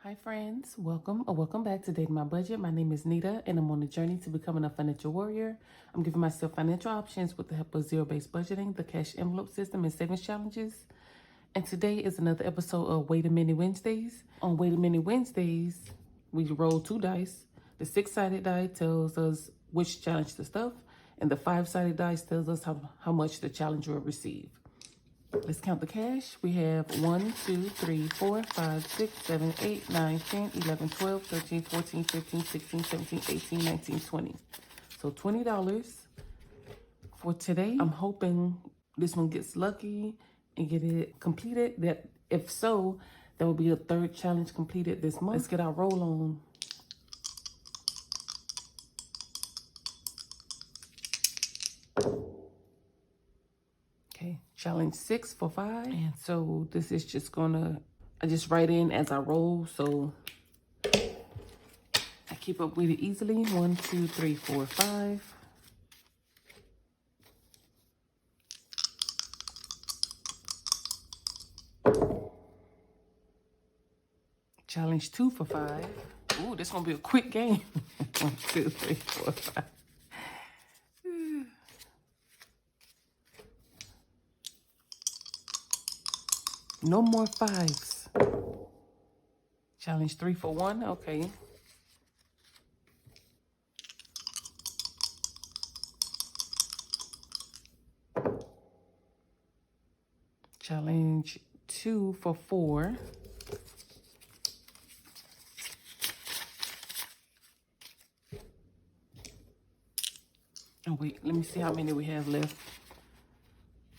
Hi friends, welcome back to Dating My Budget. My name is Nita and I'm on a journey to becoming a financial warrior. I'm giving myself financial options with the help of zero-based budgeting, the cash envelope system, and savings challenges. And today is another episode of Wait a Minute Wednesdays. On Wait a Minute Wednesdays, we roll 2 dice. The 6-sided die tells us which challenge to stuff, and the 5-sided dice tells us how much the challenge will receive. Let's count the cash. We have 1, 2, 3, 4, 5, 6, 7, 8, 9, 10, 11, 12, 13, 14, 15, 16, 17, 18, 19, 20. So $20 for today. I'm hoping this one gets lucky and get it completed. That if so, that will be a 3rd challenge completed this month. Let's get our roll on. Okay, challenge 6 for 5. And so this is just gonna, I just write in as I roll, so I keep up with it easily. 1, 2, 3, 4, 5. Challenge 2 for 5. Ooh, this gonna be a quick game. 1, 2, 3, 4, 5. No more 5s. Challenge 3 for 1. Okay. Challenge 2 for 4. Oh, wait. Let me see how many we have left.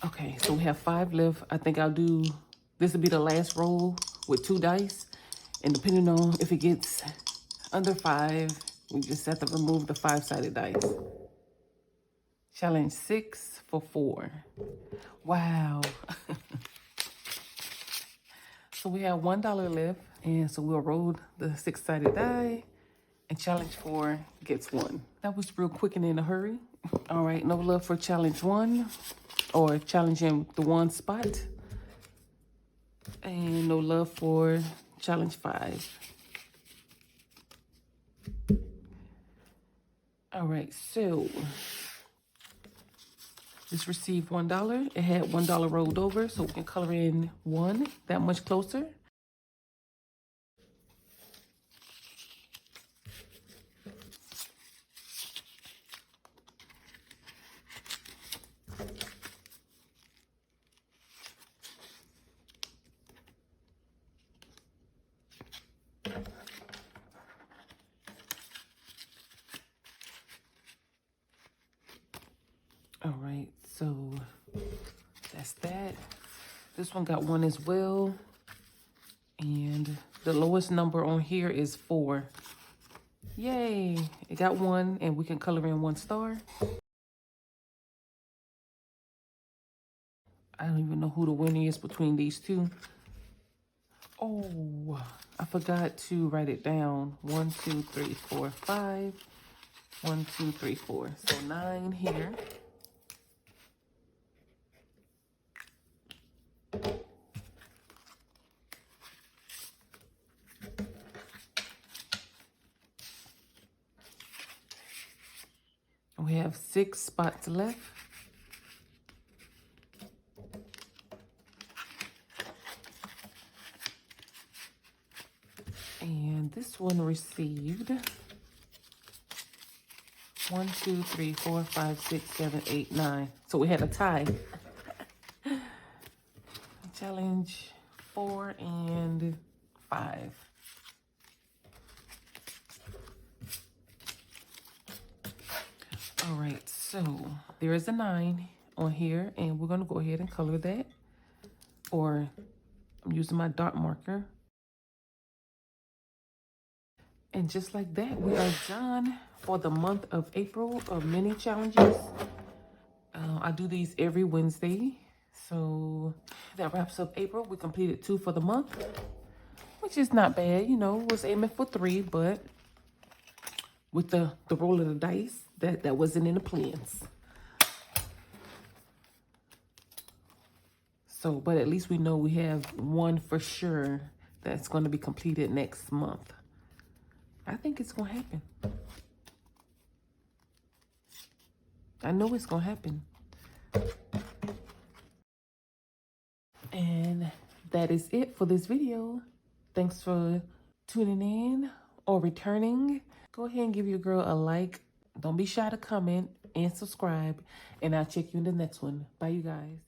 Okay, so we have 5 left. I think I'll do... This will be the last roll with 2 dice. And depending on if it gets under 5, we just have to remove the 5-sided dice. Challenge 6 for 4. Wow. So we have $1 left. And so we'll roll the 6-sided die. And challenge 4 gets 1. That was real quick and in a hurry. All right, no love for challenge 1. Or challenging the 1 spot. And no love for challenge 5. All right, so this received $1. It had $1 rolled over, so we can color in 1 that much closer. All right, so that's that. This one got 1 as well. And the lowest number on here is 4. Yay, it got 1 and we can color in 1 star. I don't even know who the winner is between these 2. Oh, I forgot to write it down. 1, 2, 3, 4, 5. 1, 2, 3, 4. So 9 here. We have 6 spots left. And this one received 1, 2, 3, 4, 5, 6, 7, 8, 9. So we had a tie. Challenge 4 and 5. All right, so there is a 9 on here, and we're gonna go ahead and color that. Or I'm using my dot marker. And just like that, we are done for the month of April of mini challenges. I do these every Wednesday. So that wraps up April. We completed 2 for the month, which is not bad. You know, was aiming for 3, but with the roll of the dice, that wasn't in the plans. So, but at least we know we have 1 for sure that's going to be completed next month. I think it's going to happen. I know it's going to happen. And that is it for this video. Thanks for tuning in or returning. Go ahead and give your girl a like. Don't be shy to comment and subscribe. And I'll check you in the next one. Bye, you guys.